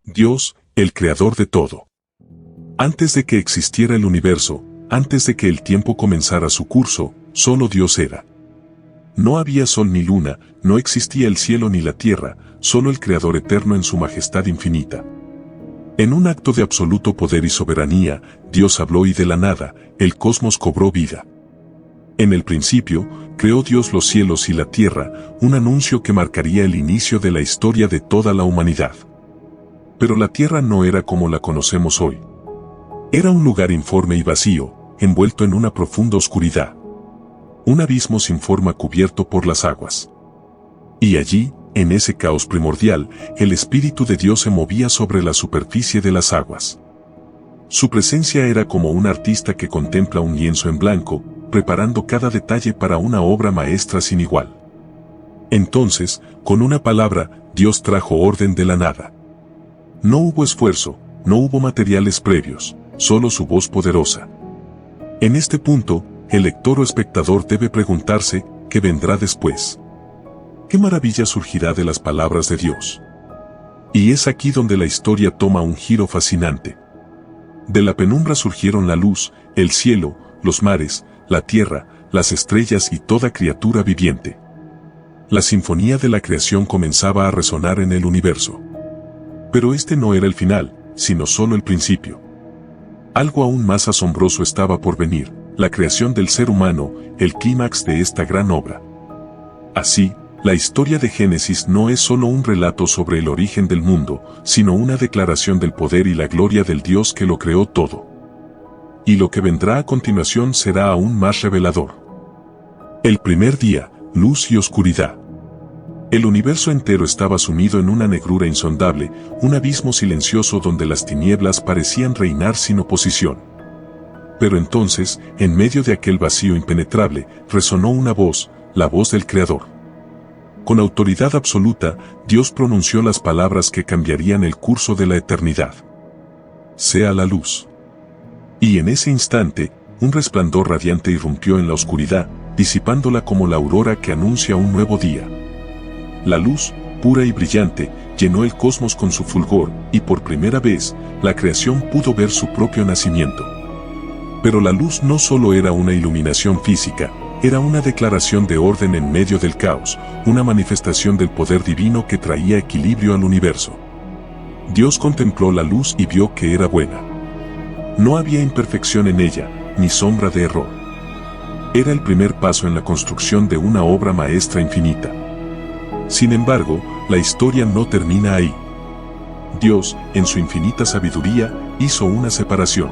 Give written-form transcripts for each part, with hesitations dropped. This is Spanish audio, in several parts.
Dios, el creador de todo. Antes de que existiera el universo, antes de que el tiempo comenzara su curso, solo Dios era. No había sol ni luna, no existía el cielo ni la tierra, solo el Creador eterno en su majestad infinita. En un acto de absoluto poder y soberanía, Dios habló y de la nada, el cosmos cobró vida. En el principio, creó Dios los cielos y la tierra, un anuncio que marcaría el inicio de la historia de toda la humanidad. Pero la tierra no era como la conocemos hoy. Era un lugar informe y vacío, envuelto en una profunda oscuridad. Un abismo sin forma cubierto por las aguas. Y allí, en ese caos primordial, el Espíritu de Dios se movía sobre la superficie de las aguas. Su presencia era como un artista que contempla un lienzo en blanco, preparando cada detalle para una obra maestra sin igual. Entonces, con una palabra, Dios trajo orden de la nada. No hubo esfuerzo, no hubo materiales previos, solo su voz poderosa. En este punto, el lector o espectador debe preguntarse, ¿qué vendrá después? ¿Qué maravilla surgirá de las palabras de Dios? Y es aquí donde la historia toma un giro fascinante. De la penumbra surgieron la luz, el cielo, los mares, la tierra, las estrellas y toda criatura viviente. La sinfonía de la creación comenzaba a resonar en el universo. Pero este no era el final, sino solo el principio. Algo aún más asombroso estaba por venir, la creación del ser humano, el clímax de esta gran obra. Así, la historia de Génesis no es solo un relato sobre el origen del mundo, sino una declaración del poder y la gloria del Dios que lo creó todo. Y lo que vendrá a continuación será aún más revelador. El primer día, luz y oscuridad. El universo entero estaba sumido en una negrura insondable, un abismo silencioso donde las tinieblas parecían reinar sin oposición. Pero entonces, en medio de aquel vacío impenetrable, resonó una voz, la voz del Creador. Con autoridad absoluta, Dios pronunció las palabras que cambiarían el curso de la eternidad. Sea la luz. Y en ese instante, un resplandor radiante irrumpió en la oscuridad, disipándola como la aurora que anuncia un nuevo día. La luz, pura y brillante, llenó el cosmos con su fulgor, y por primera vez, la creación pudo ver su propio nacimiento. Pero la luz no solo era una iluminación física, era una declaración de orden en medio del caos, una manifestación del poder divino que traía equilibrio al universo. Dios contempló la luz y vio que era buena. No había imperfección en ella, ni sombra de error. Era el primer paso en la construcción de una obra maestra infinita. Sin embargo, la historia no termina ahí. Dios, en su infinita sabiduría, hizo una separación.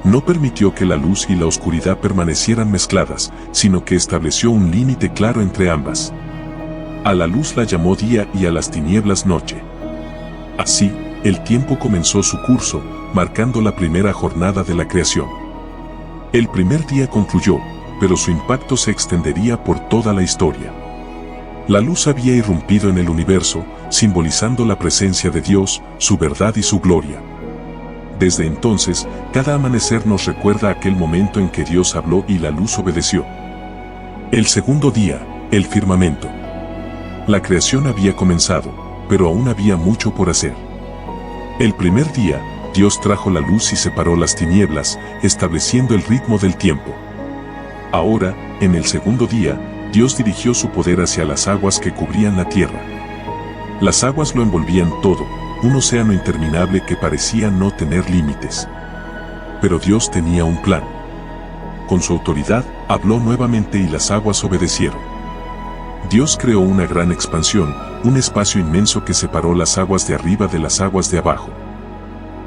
No permitió que la luz y la oscuridad permanecieran mezcladas, sino que estableció un límite claro entre ambas. A la luz la llamó día y a las tinieblas noche. Así, el tiempo comenzó su curso, marcando la primera jornada de la creación. El primer día concluyó, pero su impacto se extendería por toda la historia. La luz había irrumpido en el universo, simbolizando la presencia de Dios, su verdad y su gloria. Desde entonces, cada amanecer nos recuerda aquel momento en que Dios habló y la luz obedeció. El segundo día, el firmamento. La creación había comenzado, pero aún había mucho por hacer. El primer día, Dios trajo la luz y separó las tinieblas, estableciendo el ritmo del tiempo. Ahora, en el segundo día, Dios dirigió su poder hacia las aguas que cubrían la tierra. Las aguas lo envolvían todo, un océano interminable que parecía no tener límites. Pero Dios tenía un plan. Con su autoridad, habló nuevamente y las aguas obedecieron. Dios creó una gran expansión, un espacio inmenso que separó las aguas de arriba de las aguas de abajo.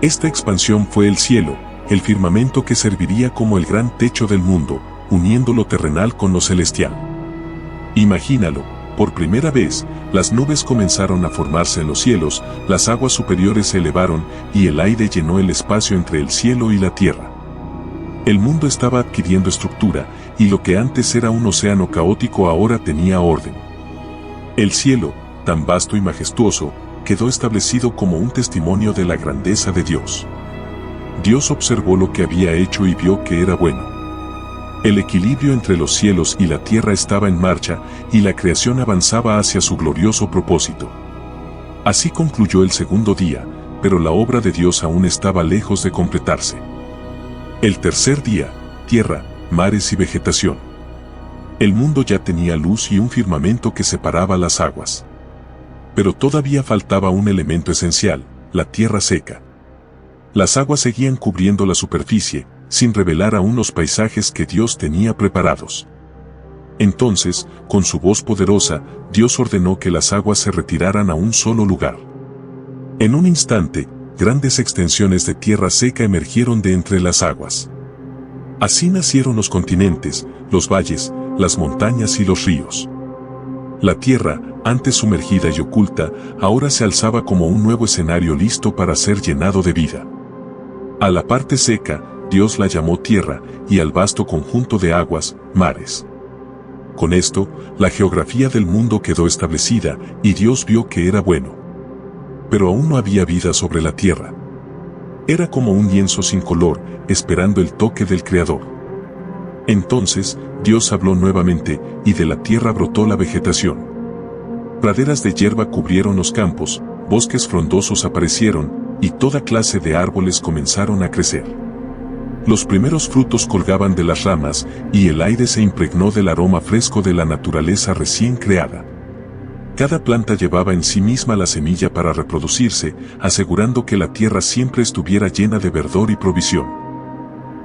Esta expansión fue el cielo, el firmamento que serviría como el gran techo del mundo, uniendo lo terrenal con lo celestial. Imagínalo, por primera vez, las nubes comenzaron a formarse en los cielos, las aguas superiores se elevaron, y el aire llenó el espacio entre el cielo y la tierra. El mundo estaba adquiriendo estructura, y lo que antes era un océano caótico ahora tenía orden. El cielo, tan vasto y majestuoso, quedó establecido como un testimonio de la grandeza de Dios. Dios observó lo que había hecho y vio que era bueno. El equilibrio entre los cielos y la tierra estaba en marcha, y la creación avanzaba hacia su glorioso propósito. Así concluyó el segundo día, pero la obra de Dios aún estaba lejos de completarse. El tercer día, tierra, mares y vegetación. El mundo ya tenía luz y un firmamento que separaba las aguas. Pero todavía faltaba un elemento esencial, la tierra seca. Las aguas seguían cubriendo la superficie, sin revelar aún los paisajes que Dios tenía preparados. Entonces, con su voz poderosa, Dios ordenó que las aguas se retiraran a un solo lugar. En un instante, grandes extensiones de tierra seca emergieron de entre las aguas. Así nacieron los continentes, los valles, las montañas y los ríos. La tierra, antes sumergida y oculta, ahora se alzaba como un nuevo escenario listo para ser llenado de vida. A la parte seca, Dios la llamó tierra, y al vasto conjunto de aguas, mares. Con esto, la geografía del mundo quedó establecida, y Dios vio que era bueno. Pero aún no había vida sobre la tierra. Era como un lienzo sin color, esperando el toque del Creador. Entonces, Dios habló nuevamente, y de la tierra brotó la vegetación. Praderas de hierba cubrieron los campos, bosques frondosos aparecieron, y toda clase de árboles comenzaron a crecer. Los primeros frutos colgaban de las ramas, y el aire se impregnó del aroma fresco de la naturaleza recién creada. Cada planta llevaba en sí misma la semilla para reproducirse, asegurando que la tierra siempre estuviera llena de verdor y provisión.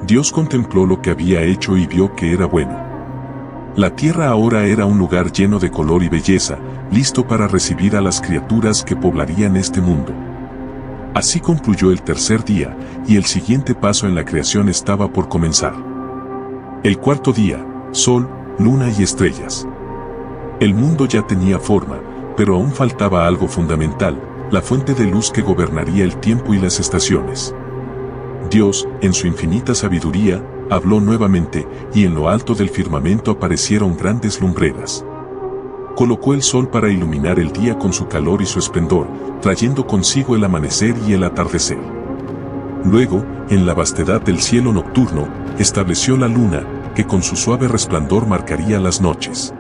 Dios contempló lo que había hecho y vio que era bueno. La tierra ahora era un lugar lleno de color y belleza, listo para recibir a las criaturas que poblarían este mundo. Así concluyó el tercer día, y el siguiente paso en la creación estaba por comenzar. El cuarto día, sol, luna y estrellas. El mundo ya tenía forma, pero aún faltaba algo fundamental, la fuente de luz que gobernaría el tiempo y las estaciones. Dios, en su infinita sabiduría, habló nuevamente, y en lo alto del firmamento aparecieron grandes lumbreras. Colocó el sol para iluminar el día con su calor y su esplendor, trayendo consigo el amanecer y el atardecer. Luego, en la vastedad del cielo nocturno, estableció la luna, que con su suave resplandor marcaría las noches.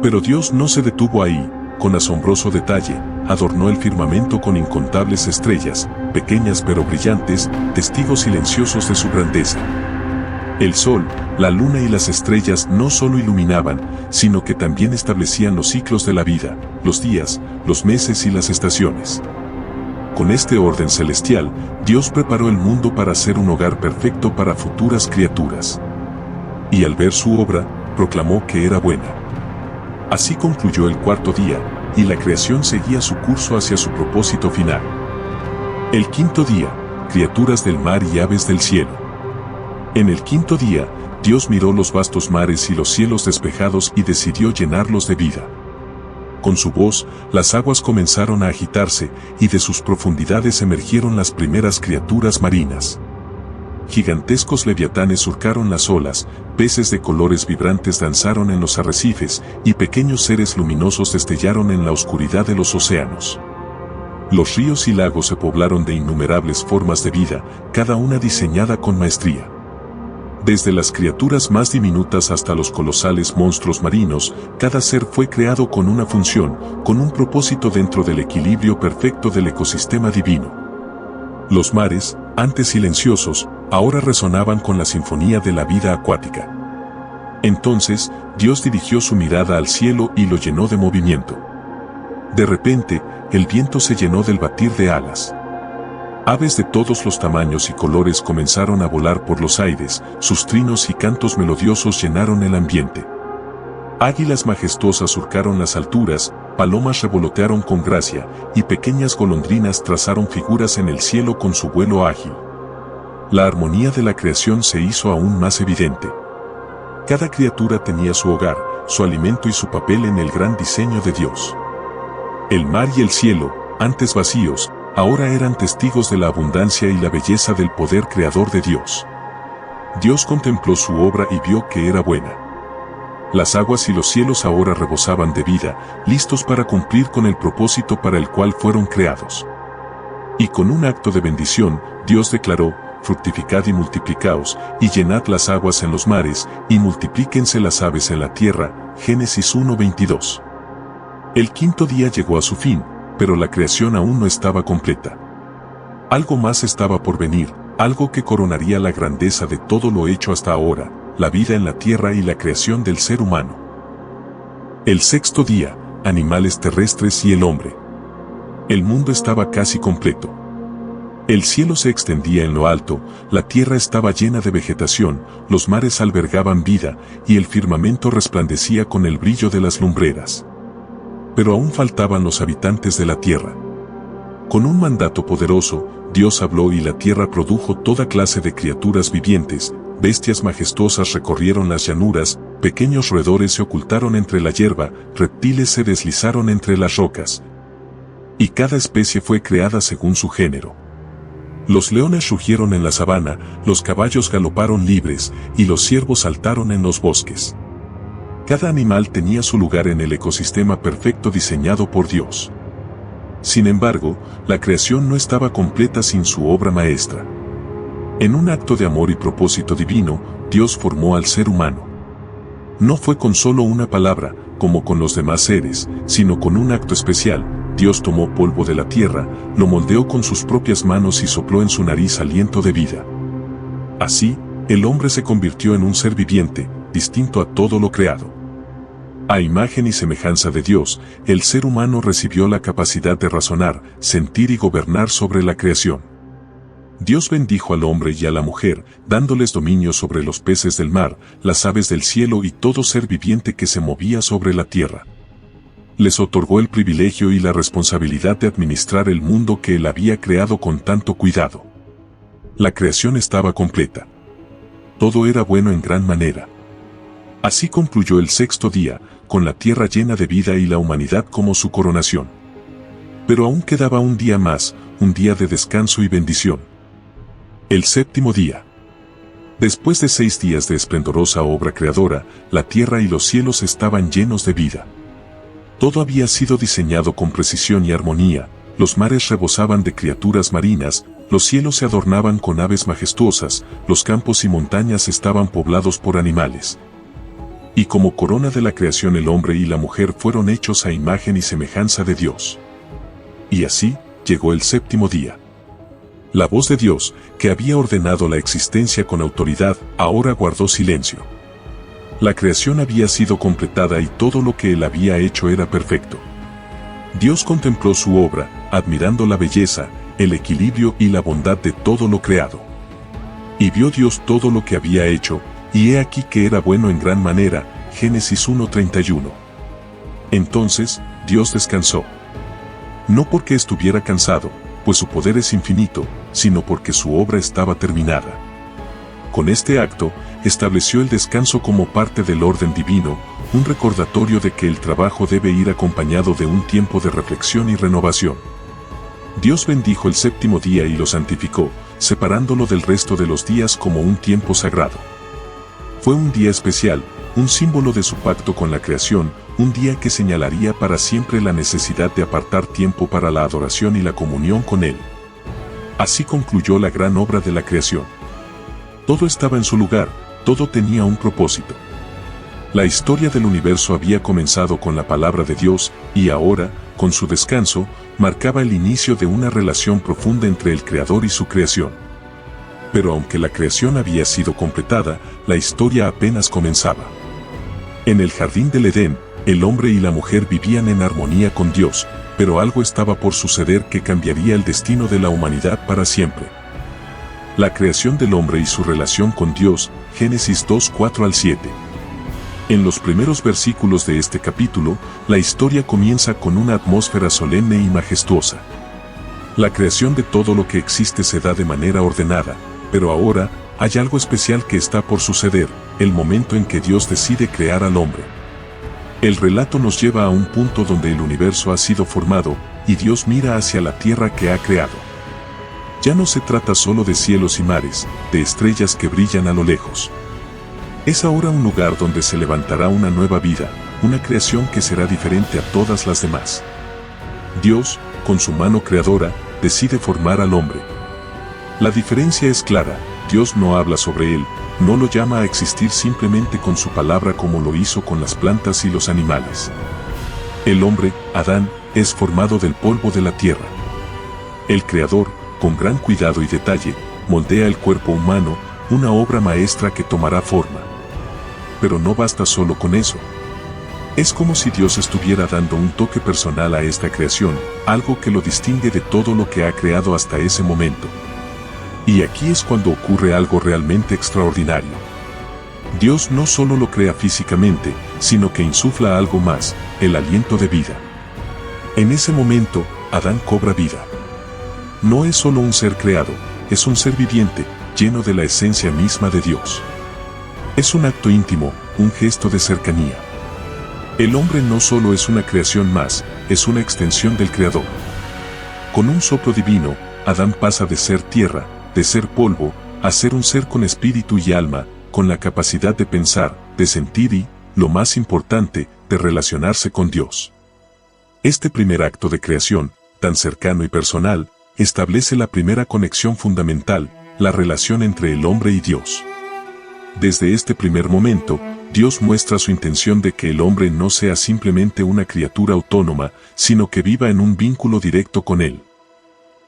Pero Dios no se detuvo ahí, con asombroso detalle, adornó el firmamento con incontables estrellas, pequeñas pero brillantes, testigos silenciosos de su grandeza. El sol, la luna y las estrellas no solo iluminaban, sino que también establecían los ciclos de la vida, los días, los meses y las estaciones. Con este orden celestial, Dios preparó el mundo para ser un hogar perfecto para futuras criaturas. Y al ver su obra, proclamó que era buena. Así concluyó el cuarto día, y la creación seguía su curso hacia su propósito final. El quinto día, criaturas del mar y aves del cielo. En el quinto día, Dios miró los vastos mares y los cielos despejados y decidió llenarlos de vida. Con su voz, las aguas comenzaron a agitarse, y de sus profundidades emergieron las primeras criaturas marinas. Gigantescos leviatanes surcaron las olas, peces de colores vibrantes danzaron en los arrecifes, y pequeños seres luminosos destellaron en la oscuridad de los océanos. Los ríos y lagos se poblaron de innumerables formas de vida, cada una diseñada con maestría. Desde las criaturas más diminutas hasta los colosales monstruos marinos, cada ser fue creado con una función, con un propósito dentro del equilibrio perfecto del ecosistema divino. Los mares, antes silenciosos, ahora resonaban con la sinfonía de la vida acuática. Entonces, Dios dirigió su mirada al cielo y lo llenó de movimiento. De repente, el viento se llenó del batir de alas. Aves de todos los tamaños y colores comenzaron a volar por los aires, sus trinos y cantos melodiosos llenaron el ambiente. Águilas majestuosas surcaron las alturas, palomas revolotearon con gracia, y pequeñas golondrinas trazaron figuras en el cielo con su vuelo ágil. La armonía de la creación se hizo aún más evidente. Cada criatura tenía su hogar, su alimento y su papel en el gran diseño de Dios. El mar y el cielo, antes vacíos, ahora eran testigos de la abundancia y la belleza del poder creador de Dios. Dios contempló su obra y vio que era buena. Las aguas y los cielos ahora rebosaban de vida, listos para cumplir con el propósito para el cual fueron creados. Y con un acto de bendición, Dios declaró: fructificad y multiplicaos, y llenad las aguas en los mares, y multiplíquense las aves en la tierra. Génesis 1:22. El quinto día llegó a su fin, pero la creación aún no estaba completa. Algo más estaba por venir, algo que coronaría la grandeza de todo lo hecho hasta ahora, la vida en la tierra y la creación del ser humano. El sexto día, animales terrestres y el hombre. El mundo estaba casi completo. El cielo se extendía en lo alto, la tierra estaba llena de vegetación, los mares albergaban vida, y el firmamento resplandecía con el brillo de las lumbreras. Pero aún faltaban los habitantes de la tierra. Con un mandato poderoso, Dios habló y la tierra produjo toda clase de criaturas vivientes, bestias majestuosas recorrieron las llanuras, pequeños roedores se ocultaron entre la hierba, reptiles se deslizaron entre las rocas. Y cada especie fue creada según su género. Los leones rugieron en la sabana, los caballos galoparon libres, y los ciervos saltaron en los bosques. Cada animal tenía su lugar en el ecosistema perfecto diseñado por Dios. Sin embargo, la creación no estaba completa sin su obra maestra. En un acto de amor y propósito divino, Dios formó al ser humano. No fue con solo una palabra, como con los demás seres, sino con un acto especial. Dios tomó polvo de la tierra, lo moldeó con sus propias manos y sopló en su nariz aliento de vida. Así, el hombre se convirtió en un ser viviente, distinto a todo lo creado. A imagen y semejanza de Dios, el ser humano recibió la capacidad de razonar, sentir y gobernar sobre la creación. Dios bendijo al hombre y a la mujer, dándoles dominio sobre los peces del mar, las aves del cielo y todo ser viviente que se movía sobre la tierra. Les otorgó el privilegio y la responsabilidad de administrar el mundo que Él había creado con tanto cuidado. La creación estaba completa. Todo era bueno en gran manera. Así concluyó el sexto día, con la tierra llena de vida y la humanidad como su coronación. Pero aún quedaba un día más, un día de descanso y bendición. El séptimo día. Después de 6 días de esplendorosa obra creadora, la tierra y los cielos estaban llenos de vida. Todo había sido diseñado con precisión y armonía, los mares rebosaban de criaturas marinas, los cielos se adornaban con aves majestuosas, los campos y montañas estaban poblados por animales. Y como corona de la creación el hombre y la mujer fueron hechos a imagen y semejanza de Dios. Y así, llegó el séptimo día. La voz de Dios, que había ordenado la existencia con autoridad, ahora guardó silencio. La creación había sido completada y todo lo que Él había hecho era perfecto. Dios contempló su obra, admirando la belleza, el equilibrio y la bondad de todo lo creado. Y vio Dios todo lo que había hecho, y he aquí que era bueno en gran manera, Génesis 1:31. Entonces, Dios descansó. No porque estuviera cansado, pues su poder es infinito, sino porque su obra estaba terminada. Con este acto, estableció el descanso como parte del orden divino, un recordatorio de que el trabajo debe ir acompañado de un tiempo de reflexión y renovación. Dios bendijo el séptimo día y lo santificó, separándolo del resto de los días como un tiempo sagrado. Fue un día especial, un símbolo de su pacto con la creación, un día que señalaría para siempre la necesidad de apartar tiempo para la adoración y la comunión con Él. Así concluyó la gran obra de la creación. Todo estaba en su lugar, todo tenía un propósito. La historia del universo había comenzado con la palabra de Dios, y ahora, con su descanso, marcaba el inicio de una relación profunda entre el Creador y su creación. Pero aunque la creación había sido completada, la historia apenas comenzaba. En el jardín del Edén, el hombre y la mujer vivían en armonía con Dios, pero algo estaba por suceder que cambiaría el destino de la humanidad para siempre. La creación del hombre y su relación con Dios, Génesis 2:4-7. En los primeros versículos de este capítulo, la historia comienza con una atmósfera solemne y majestuosa. La creación de todo lo que existe se da de manera ordenada, pero ahora, hay algo especial que está por suceder, el momento en que Dios decide crear al hombre. El relato nos lleva a un punto donde el universo ha sido formado, y Dios mira hacia la tierra que ha creado. Ya no se trata solo de cielos y mares, de estrellas que brillan a lo lejos. Es ahora un lugar donde se levantará una nueva vida, una creación que será diferente a todas las demás. Dios, con su mano creadora, decide formar al hombre. La diferencia es clara, Dios no habla sobre él, no lo llama a existir simplemente con su palabra como lo hizo con las plantas y los animales. El hombre, Adán, es formado del polvo de la tierra. El Creador, con gran cuidado y detalle, moldea el cuerpo humano, una obra maestra que tomará forma. Pero no basta solo con eso. Es como si Dios estuviera dando un toque personal a esta creación, algo que lo distingue de todo lo que ha creado hasta ese momento. Y aquí es cuando ocurre algo realmente extraordinario. Dios no solo lo crea físicamente, sino que insufla algo más, el aliento de vida. En ese momento, Adán cobra vida. No es solo un ser creado, es un ser viviente, lleno de la esencia misma de Dios. Es un acto íntimo, un gesto de cercanía. El hombre no solo es una creación más, es una extensión del Creador. Con un soplo divino, Adán pasa de ser tierra, de ser polvo, a ser un ser con espíritu y alma, con la capacidad de pensar, de sentir y, lo más importante, de relacionarse con Dios. Este primer acto de creación, tan cercano y personal, establece la primera conexión fundamental, la relación entre el hombre y Dios. Desde este primer momento, Dios muestra su intención de que el hombre no sea simplemente una criatura autónoma, sino que viva en un vínculo directo con Él.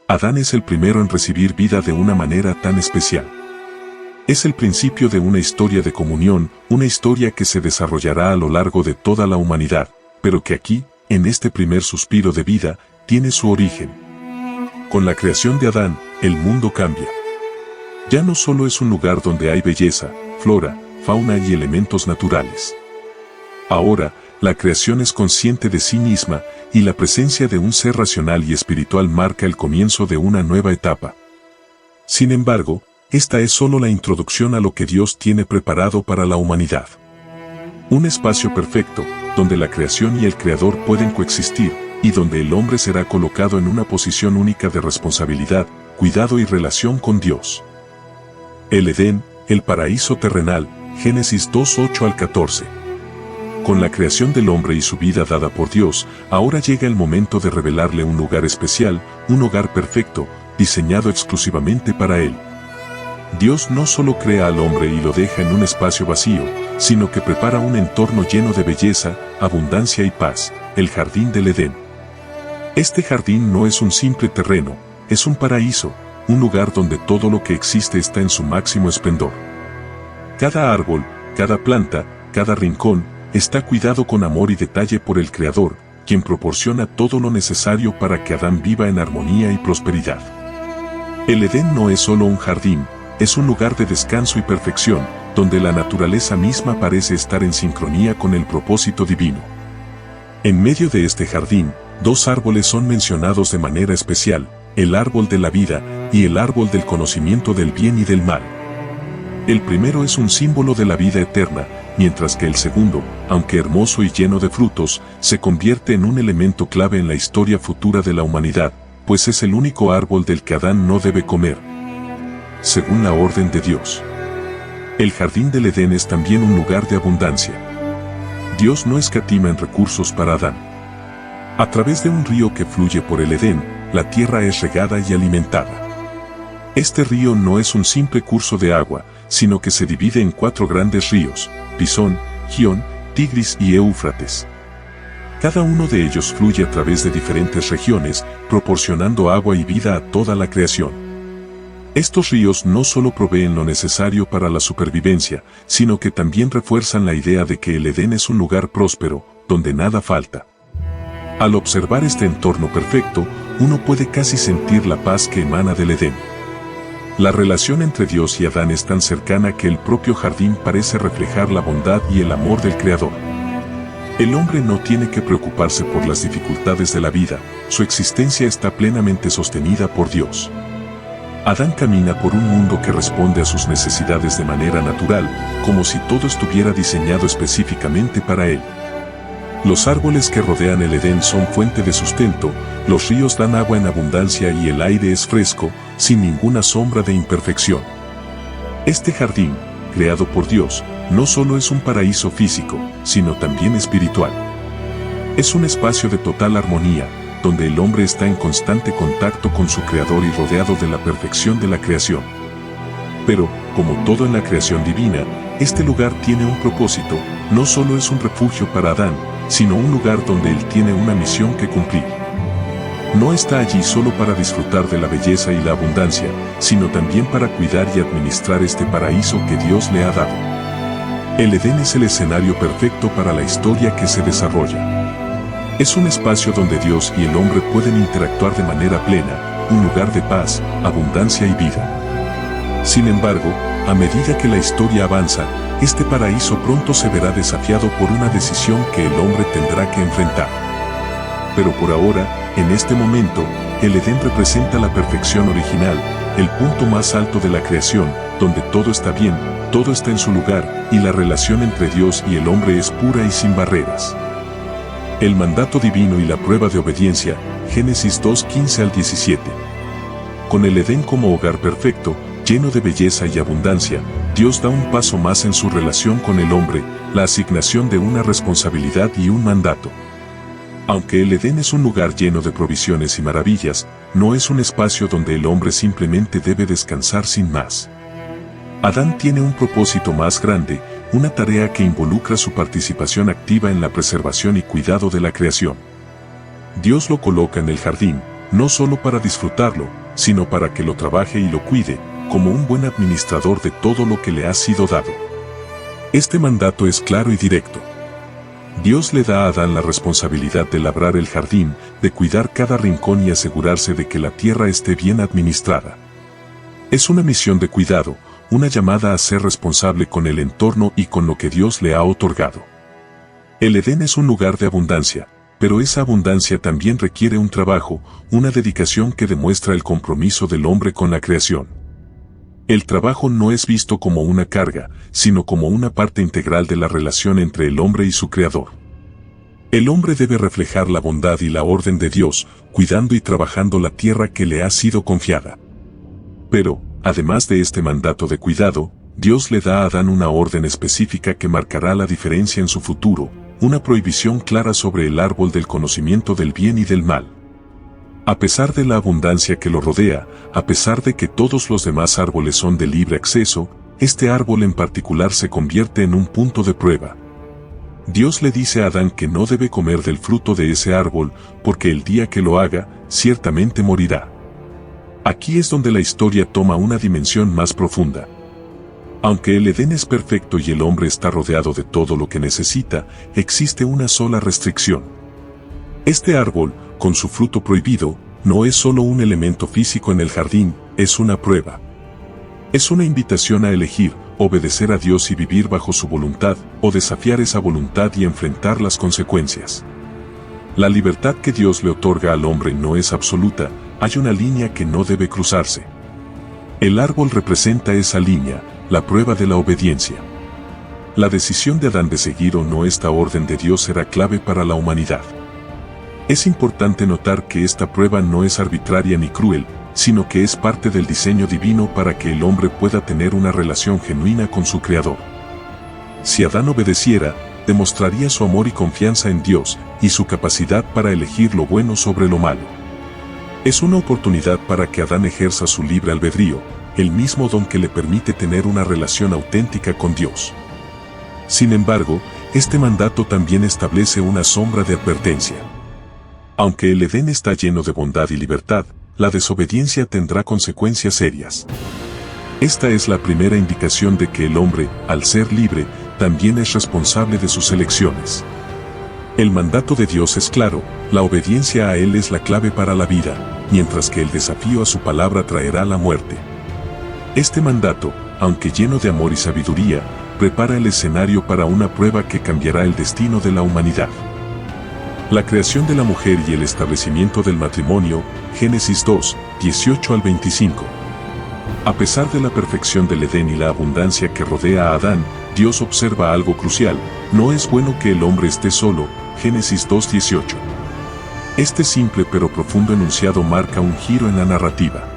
Adán es el primero en recibir vida de una manera tan especial. Es el principio de una historia de comunión, una historia que se desarrollará a lo largo de toda la humanidad, pero que aquí, en este primer suspiro de vida, tiene su origen. Con la creación de Adán, el mundo cambia. Ya no solo es un lugar donde hay belleza, flora, fauna y elementos naturales. Ahora, la creación es consciente de sí misma, y la presencia de un ser racional y espiritual marca el comienzo de una nueva etapa. Sin embargo, esta es solo la introducción a lo que Dios tiene preparado para la humanidad. Un espacio perfecto, donde la creación y el Creador pueden coexistir, y donde el hombre será colocado en una posición única de responsabilidad, cuidado y relación con Dios. El Edén, el paraíso terrenal, Génesis 2:8 al 14. Con la creación del hombre y su vida dada por Dios, ahora llega el momento de revelarle un lugar especial, un hogar perfecto, diseñado exclusivamente para él. Dios no solo crea al hombre y lo deja en un espacio vacío, sino que prepara un entorno lleno de belleza, abundancia y paz, el jardín del Edén. Este jardín no es un simple terreno, es un paraíso, un lugar donde todo lo que existe está en su máximo esplendor. Cada árbol, cada planta, cada rincón, está cuidado con amor y detalle por el Creador, quien proporciona todo lo necesario para que Adán viva en armonía y prosperidad. El Edén no es solo un jardín, es un lugar de descanso y perfección, donde la naturaleza misma parece estar en sincronía con el propósito divino. En medio de este jardín, dos árboles son mencionados de manera especial, el árbol de la vida y el árbol del conocimiento del bien y del mal. El primero es un símbolo de la vida eterna, mientras que el segundo, aunque hermoso y lleno de frutos, se convierte en un elemento clave en la historia futura de la humanidad, pues es el único árbol del que Adán no debe comer, según la orden de Dios. El jardín del Edén es también un lugar de abundancia. Dios no escatima en recursos para Adán. A través de un río que fluye por el Edén, la tierra es regada y alimentada. Este río no es un simple curso de agua, sino que se divide en 4 grandes ríos, Pisón, Gión, Tigris y Éufrates. Cada uno de ellos fluye a través de diferentes regiones, proporcionando agua y vida a toda la creación. Estos ríos no solo proveen lo necesario para la supervivencia, sino que también refuerzan la idea de que el Edén es un lugar próspero, donde nada falta. Al observar este entorno perfecto, uno puede casi sentir la paz que emana del Edén. La relación entre Dios y Adán es tan cercana que el propio jardín parece reflejar la bondad y el amor del Creador. El hombre no tiene que preocuparse por las dificultades de la vida, su existencia está plenamente sostenida por Dios. Adán camina por un mundo que responde a sus necesidades de manera natural, como si todo estuviera diseñado específicamente para él. Los árboles que rodean el Edén son fuente de sustento, los ríos dan agua en abundancia y el aire es fresco, sin ninguna sombra de imperfección. Este jardín, creado por Dios, no solo es un paraíso físico, sino también espiritual. Es un espacio de total armonía, donde el hombre está en constante contacto con su Creador y rodeado de la perfección de la creación. Pero, como todo en la creación divina, este lugar tiene un propósito, no solo es un refugio para Adán, sino un lugar donde él tiene una misión que cumplir. no está allí solo para disfrutar de la belleza y la abundancia, sino también para cuidar y administrar este paraíso que Dios le ha dado. El Edén es el escenario perfecto para la historia que se desarrolla. Es un espacio donde Dios y el hombre pueden interactuar de manera plena, un lugar de paz, abundancia y vida. Sin embargo, a medida que la historia avanza, este paraíso pronto se verá desafiado por una decisión que el hombre tendrá que enfrentar. Pero por ahora, en este momento, el Edén representa la perfección original, el punto más alto de la creación, donde todo está bien, todo está en su lugar, y la relación entre Dios y el hombre es pura y sin barreras. El mandato divino y la prueba de obediencia, Génesis 2:15 al 17. Con el Edén como hogar perfecto, lleno de belleza y abundancia, Dios da un paso más en su relación con el hombre, la asignación de una responsabilidad y un mandato. Aunque el Edén es un lugar lleno de provisiones y maravillas, no es un espacio donde el hombre simplemente debe descansar sin más. Adán tiene un propósito más grande, una tarea que involucra su participación activa en la preservación y cuidado de la creación. Dios lo coloca en el jardín, no solo para disfrutarlo, sino para que lo trabaje y lo cuide, como un buen administrador de todo lo que le ha sido dado. Este mandato es claro y directo. Dios le da a Adán la responsabilidad de labrar el jardín, de cuidar cada rincón y asegurarse de que la tierra esté bien administrada. Es una misión de cuidado, una llamada a ser responsable con el entorno y con lo que Dios le ha otorgado. El Edén es un lugar de abundancia, pero esa abundancia también requiere un trabajo, una dedicación que demuestra el compromiso del hombre con la creación. El trabajo no es visto como una carga, sino como una parte integral de la relación entre el hombre y su Creador. El hombre debe reflejar la bondad y la orden de Dios, cuidando y trabajando la tierra que le ha sido confiada. Pero, además de este mandato de cuidado, Dios le da a Adán una orden específica que marcará la diferencia en su futuro, una prohibición clara sobre el árbol del conocimiento del bien y del mal. A pesar de la abundancia que lo rodea, a pesar de que todos los demás árboles son de libre acceso, este árbol en particular se convierte en un punto de prueba. Dios le dice a Adán que no debe comer del fruto de ese árbol, porque el día que lo haga, ciertamente morirá. Aquí es donde la historia toma una dimensión más profunda. Aunque el Edén es perfecto y el hombre está rodeado de todo lo que necesita, existe una sola restricción. Este árbol, con su fruto prohibido, no es solo un elemento físico en el jardín, es una prueba. Es una invitación a elegir, obedecer a Dios y vivir bajo su voluntad, o desafiar esa voluntad y enfrentar las consecuencias. La libertad que Dios le otorga al hombre no es absoluta, hay una línea que no debe cruzarse. El árbol representa esa línea, la prueba de la obediencia. La decisión de Adán de seguir o no esta orden de Dios será clave para la humanidad. Es importante notar que esta prueba no es arbitraria ni cruel, sino que es parte del diseño divino para que el hombre pueda tener una relación genuina con su Creador. Si Adán obedeciera, demostraría su amor y confianza en Dios, y su capacidad para elegir lo bueno sobre lo malo. Es una oportunidad para que Adán ejerza su libre albedrío, el mismo don que le permite tener una relación auténtica con Dios. Sin embargo, este mandato también establece una sombra de advertencia. Aunque el Edén está lleno de bondad y libertad, la desobediencia tendrá consecuencias serias. Esta es la primera indicación de que el hombre, al ser libre, también es responsable de sus elecciones. El mandato de Dios es claro, la obediencia a Él es la clave para la vida, mientras que el desafío a su palabra traerá la muerte. Este mandato, aunque lleno de amor y sabiduría, prepara el escenario para una prueba que cambiará el destino de la humanidad. La creación de la mujer y el establecimiento del matrimonio, Génesis 2, 18 al 25. A pesar de la perfección del Edén y la abundancia que rodea a Adán, Dios observa algo crucial, no es bueno que el hombre esté solo, Génesis 2, 18. Este simple pero profundo enunciado marca un giro en la narrativa.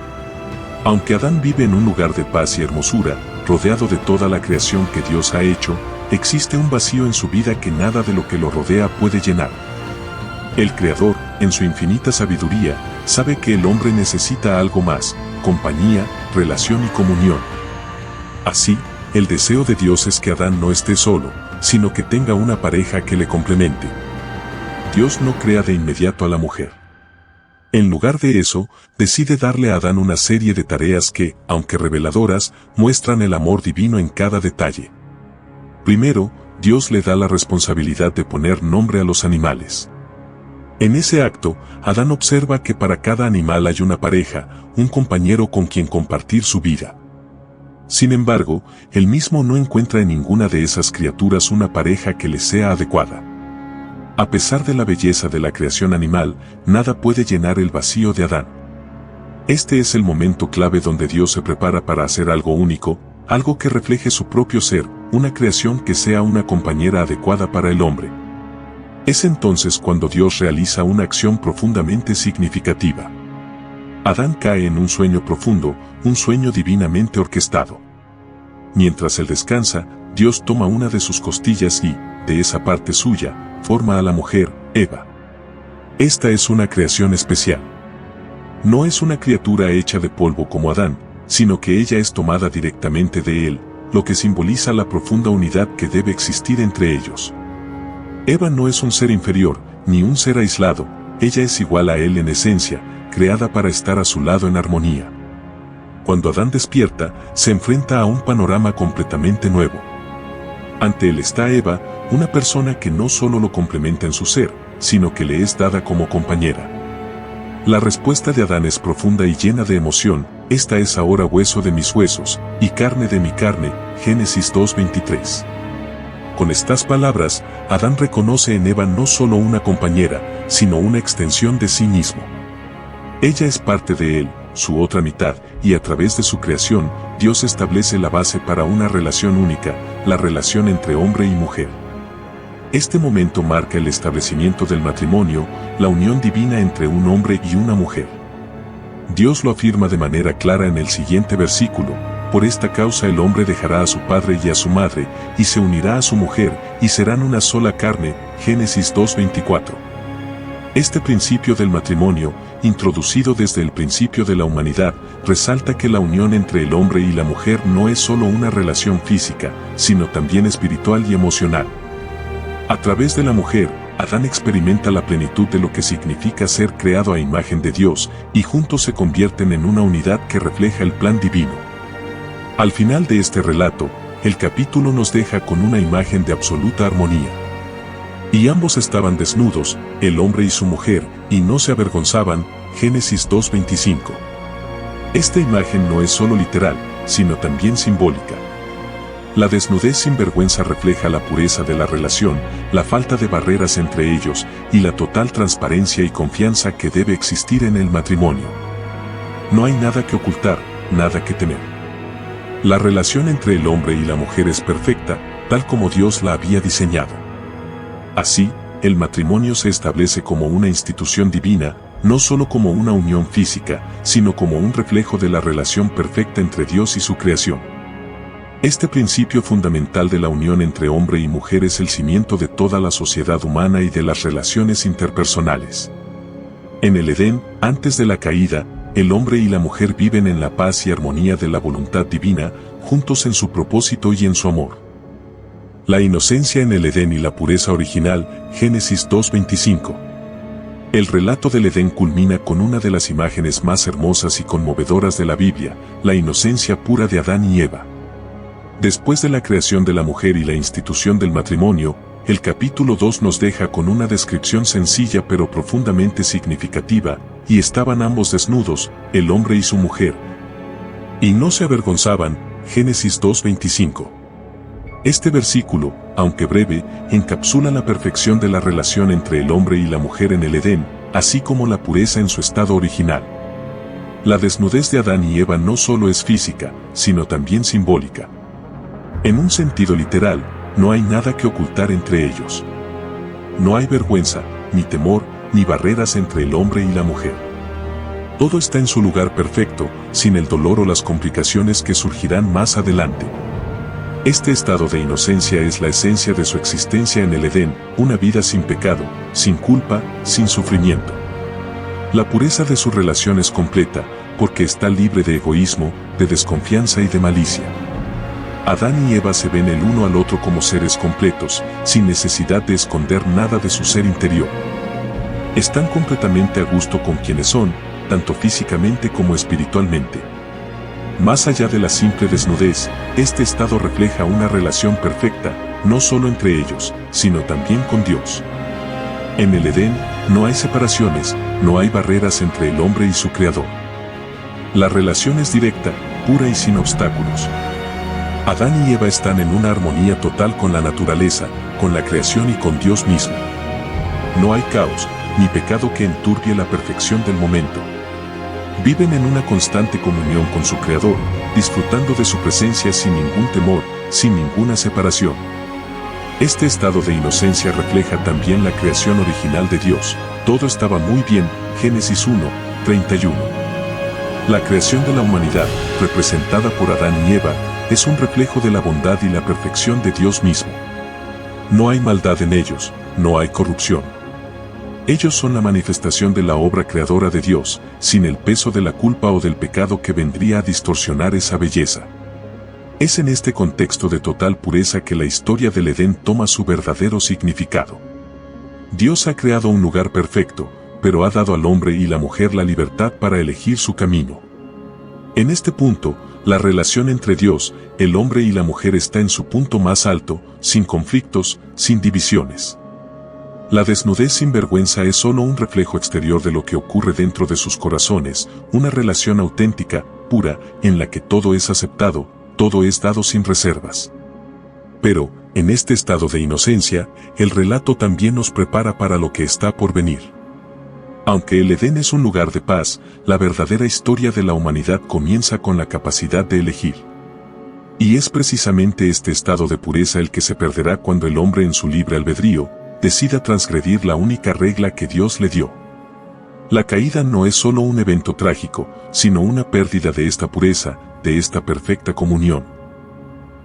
Aunque Adán vive en un lugar de paz y hermosura, rodeado de toda la creación que Dios ha hecho, existe un vacío en su vida que nada de lo que lo rodea puede llenar. El Creador, en su infinita sabiduría, sabe que el hombre necesita algo más, compañía, relación y comunión. Así, el deseo de Dios es que Adán no esté solo, sino que tenga una pareja que le complemente. Dios no crea de inmediato a la mujer. En lugar de eso, decide darle a Adán una serie de tareas que, aunque reveladoras, muestran el amor divino en cada detalle. Primero, Dios le da la responsabilidad de poner nombre a los animales. En ese acto, Adán observa que para cada animal hay una pareja, un compañero con quien compartir su vida. Sin embargo, él mismo no encuentra en ninguna de esas criaturas una pareja que le sea adecuada. A pesar de la belleza de la creación animal, nada puede llenar el vacío de Adán. Este es el momento clave donde Dios se prepara para hacer algo único, algo que refleje su propio ser, una creación que sea una compañera adecuada para el hombre. Es entonces cuando Dios realiza una acción profundamente significativa. Adán cae en un sueño profundo, un sueño divinamente orquestado. Mientras él descansa, Dios toma una de sus costillas y, de esa parte suya, forma a la mujer, Eva. Esta es una creación especial. No es una criatura hecha de polvo como Adán, sino que ella es tomada directamente de él, lo que simboliza la profunda unidad que debe existir entre ellos. Eva no es un ser inferior, ni un ser aislado, ella es igual a él en esencia, creada para estar a su lado en armonía. Cuando Adán despierta, se enfrenta a un panorama completamente nuevo. Ante él está Eva, una persona que no solo lo complementa en su ser, sino que le es dada como compañera. La respuesta de Adán es profunda y llena de emoción, esta es ahora hueso de mis huesos, y carne de mi carne, Génesis 2:23. Con estas palabras, Adán reconoce en Eva no solo una compañera, sino una extensión de sí mismo. Ella es parte de él, su otra mitad, y a través de su creación, Dios establece la base para una relación única, la relación entre hombre y mujer. Este momento marca el establecimiento del matrimonio, la unión divina entre un hombre y una mujer. Dios lo afirma de manera clara en el siguiente versículo: por esta causa el hombre dejará a su padre y a su madre, y se unirá a su mujer, y serán una sola carne, Génesis 2:24. Este principio del matrimonio, introducido desde el principio de la humanidad, resalta que la unión entre el hombre y la mujer no es solo una relación física, sino también espiritual y emocional. A través de la mujer, Adán experimenta la plenitud de lo que significa ser creado a imagen de Dios, y juntos se convierten en una unidad que refleja el plan divino. Al final de este relato, el capítulo nos deja con una imagen de absoluta armonía. Y ambos estaban desnudos, el hombre y su mujer, y no se avergonzaban, Génesis 2:25. Esta imagen no es solo literal, sino también simbólica. La desnudez sin vergüenza refleja la pureza de la relación, la falta de barreras entre ellos, y la total transparencia y confianza que debe existir en el matrimonio. No hay nada que ocultar, nada que temer. La relación entre el hombre y la mujer es perfecta, tal como Dios la había diseñado. Así, el matrimonio se establece como una institución divina, no solo como una unión física, sino como un reflejo de la relación perfecta entre Dios y su creación. Este principio fundamental de la unión entre hombre y mujer es el cimiento de toda la sociedad humana y de las relaciones interpersonales. En el Edén, antes de la caída, el hombre y la mujer viven en la paz y armonía de la voluntad divina, juntos en su propósito y en su amor. La inocencia en el Edén y la pureza original, Génesis 2:25. El relato del Edén culmina con una de las imágenes más hermosas y conmovedoras de la Biblia, la inocencia pura de Adán y Eva. Después de la creación de la mujer y la institución del matrimonio, el capítulo 2 nos deja con una descripción sencilla pero profundamente significativa: y estaban ambos desnudos, el hombre y su mujer, y no se avergonzaban, Génesis 2:25. Este versículo, aunque breve, encapsula la perfección de la relación entre el hombre y la mujer en el Edén, así como la pureza en su estado original. La desnudez de Adán y Eva no solo es física, sino también simbólica. En un sentido literal, no hay nada que ocultar entre ellos. No hay vergüenza, ni temor, ni barreras entre el hombre y la mujer. Todo está en su lugar perfecto, sin el dolor o las complicaciones que surgirán más adelante. Este estado de inocencia es la esencia de su existencia en el Edén, una vida sin pecado, sin culpa, sin sufrimiento. La pureza de su relación es completa, porque está libre de egoísmo, de desconfianza y de malicia. Adán y Eva se ven el uno al otro como seres completos, sin necesidad de esconder nada de su ser interior. Están completamente a gusto con quienes son, tanto físicamente como espiritualmente. Más allá de la simple desnudez, este estado refleja una relación perfecta, no solo entre ellos, sino también con Dios. En el Edén, no hay separaciones, no hay barreras entre el hombre y su Creador. La relación es directa, pura y sin obstáculos. Adán y Eva están en una armonía total con la naturaleza, con la creación y con Dios mismo. No hay caos, ni pecado que enturbie la perfección del momento. Viven en una constante comunión con su Creador, disfrutando de su presencia sin ningún temor, sin ninguna separación. Este estado de inocencia refleja también la creación original de Dios. Todo estaba muy bien, Génesis 1, 31. La creación de la humanidad, representada por Adán y Eva, es un reflejo de la bondad y la perfección de Dios mismo. No hay maldad en ellos, no hay corrupción. Ellos son la manifestación de la obra creadora de Dios, sin el peso de la culpa o del pecado que vendría a distorsionar esa belleza. Es en este contexto de total pureza que la historia del Edén toma su verdadero significado. Dios ha creado un lugar perfecto, pero ha dado al hombre y la mujer la libertad para elegir su camino. En este punto, la relación entre Dios, el hombre y la mujer está en su punto más alto, sin conflictos, sin divisiones. La desnudez sin vergüenza es solo un reflejo exterior de lo que ocurre dentro de sus corazones, una relación auténtica, pura, en la que todo es aceptado, todo es dado sin reservas. Pero, en este estado de inocencia, el relato también nos prepara para lo que está por venir. Aunque el Edén es un lugar de paz, la verdadera historia de la humanidad comienza con la capacidad de elegir. Y es precisamente este estado de pureza el que se perderá cuando el hombre en su libre albedrío, decida transgredir la única regla que Dios le dio. La caída no es solo un evento trágico, sino una pérdida de esta pureza, de esta perfecta comunión.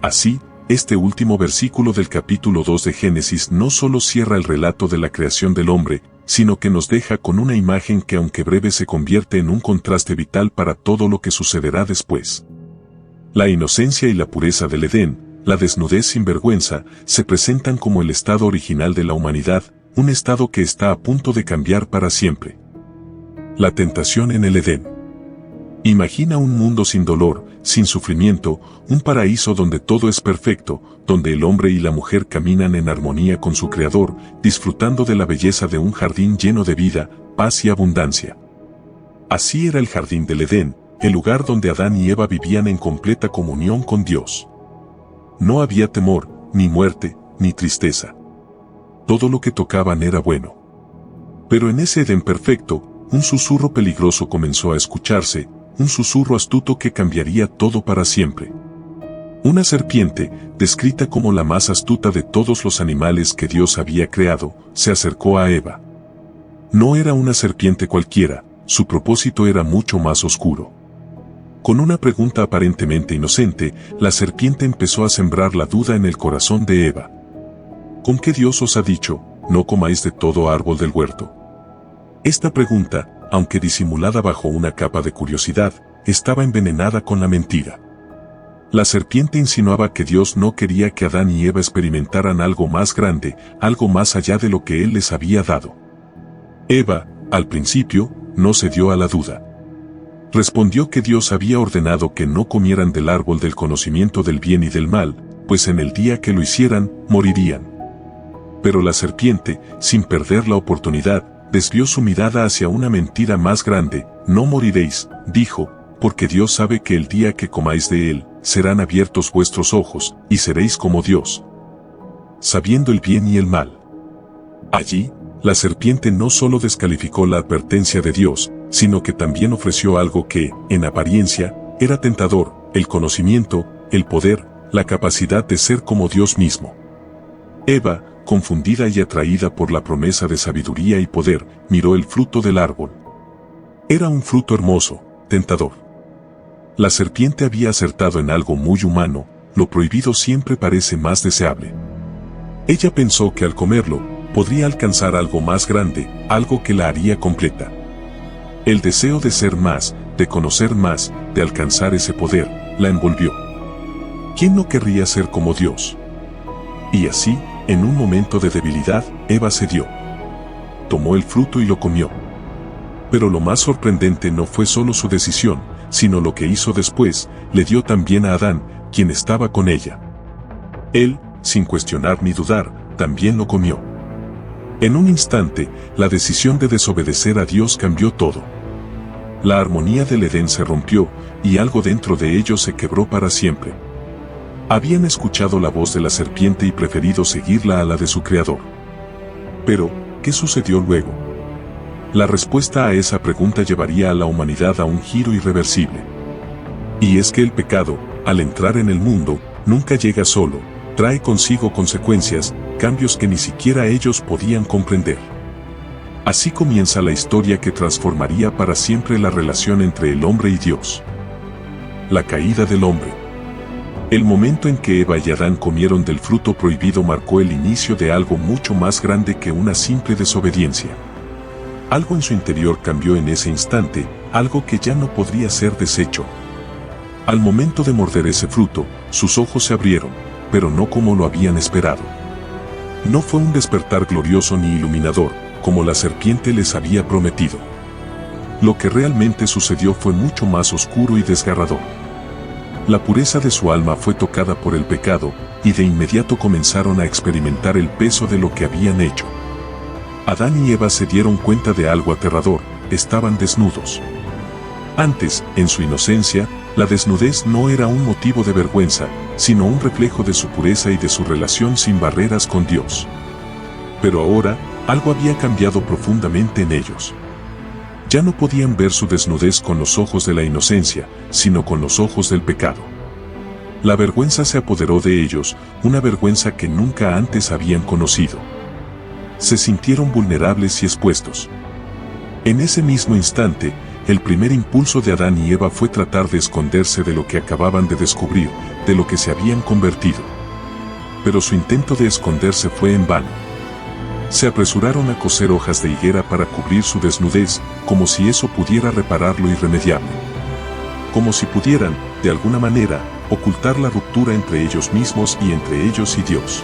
Así, este último versículo del capítulo 2 de Génesis no solo cierra el relato de la creación del hombre, sino que nos deja con una imagen que aunque breve se convierte en un contraste vital para todo lo que sucederá después. La inocencia y la pureza del Edén, la desnudez sin vergüenza, se presentan como el estado original de la humanidad, un estado que está a punto de cambiar para siempre. La tentación en el Edén. Imagina un mundo sin dolor, sin sufrimiento, un paraíso donde todo es perfecto, donde el hombre y la mujer caminan en armonía con su Creador, disfrutando de la belleza de un jardín lleno de vida, paz y abundancia. Así era el jardín del Edén, el lugar donde Adán y Eva vivían en completa comunión con Dios. No había temor, ni muerte, ni tristeza. Todo lo que tocaban era bueno. Pero en ese Edén perfecto, un susurro peligroso comenzó a escucharse, un susurro astuto que cambiaría todo para siempre. Una serpiente, descrita como la más astuta de todos los animales que Dios había creado, se acercó a Eva. No era una serpiente cualquiera, su propósito era mucho más oscuro. Con una pregunta aparentemente inocente, la serpiente empezó a sembrar la duda en el corazón de Eva. ¿Con qué Dios os ha dicho, no comáis de todo árbol del huerto? Esta pregunta, aunque disimulada bajo una capa de curiosidad, estaba envenenada con la mentira. La serpiente insinuaba que Dios no quería que Adán y Eva experimentaran algo más grande, algo más allá de lo que Él les había dado. Eva, al principio, no cedió a la duda. Respondió que Dios había ordenado que no comieran del árbol del conocimiento del bien y del mal, pues en el día que lo hicieran, morirían. Pero la serpiente, sin perder la oportunidad, desvió su mirada hacia una mentira más grande. No moriréis, dijo, porque Dios sabe que el día que comáis de él, serán abiertos vuestros ojos, y seréis como Dios, sabiendo el bien y el mal. Allí, la serpiente no solo descalificó la advertencia de Dios, sino que también ofreció algo que, en apariencia, era tentador: el conocimiento, el poder, la capacidad de ser como Dios mismo. Eva, confundida y atraída por la promesa de sabiduría y poder, miró el fruto del árbol. Era un fruto hermoso, tentador. La serpiente había acertado en algo muy humano: lo prohibido siempre parece más deseable. Ella pensó que al comerlo, podría alcanzar algo más grande, algo que la haría completa. El deseo de ser más, de conocer más, de alcanzar ese poder, la envolvió. ¿Quién no querría ser como Dios? Y así, en un momento de debilidad, Eva cedió. tomó el fruto y lo comió. Pero lo más sorprendente no fue solo su decisión, sino lo que hizo después, le dio también a Adán, quien estaba con ella. Él, sin cuestionar ni dudar, también lo comió. En un instante, la decisión de desobedecer a Dios cambió todo. La armonía del Edén se rompió, y algo dentro de ellos se quebró para siempre. Habían escuchado la voz de la serpiente y preferido seguirla a la de su creador. Pero, ¿qué sucedió luego? La respuesta a esa pregunta llevaría a la humanidad a un giro irreversible. Y es que el pecado, al entrar en el mundo, nunca llega solo, trae consigo consecuencias, cambios que ni siquiera ellos podían comprender. Así comienza la historia que transformaría para siempre la relación entre el hombre y Dios. La caída del hombre. El momento en que Eva y Adán comieron del fruto prohibido marcó el inicio de algo mucho más grande que una simple desobediencia. Algo en su interior cambió en ese instante, algo que ya no podría ser deshecho. Al momento de morder ese fruto, sus ojos se abrieron, pero no como lo habían esperado. No fue un despertar glorioso ni iluminador, como la serpiente les había prometido. Lo que realmente sucedió fue mucho más oscuro y desgarrador. La pureza de su alma fue tocada por el pecado, y de inmediato comenzaron a experimentar el peso de lo que habían hecho. Adán y Eva se dieron cuenta de algo aterrador: estaban desnudos. Antes, en su inocencia, la desnudez no era un motivo de vergüenza, sino un reflejo de su pureza y de su relación sin barreras con Dios. Pero ahora, algo había cambiado profundamente en ellos. Ya no podían ver su desnudez con los ojos de la inocencia, sino con los ojos del pecado. La vergüenza se apoderó de ellos, una vergüenza que nunca antes habían conocido. Se sintieron vulnerables y expuestos. En ese mismo instante, el primer impulso de Adán y Eva fue tratar de esconderse de lo que acababan de descubrir, de lo que se habían convertido. Pero su intento de esconderse fue en vano. Se apresuraron a coser hojas de higuera para cubrir su desnudez, como si eso pudiera reparar lo irremediable. Como si pudieran, de alguna manera, ocultar la ruptura entre ellos mismos y entre ellos y Dios.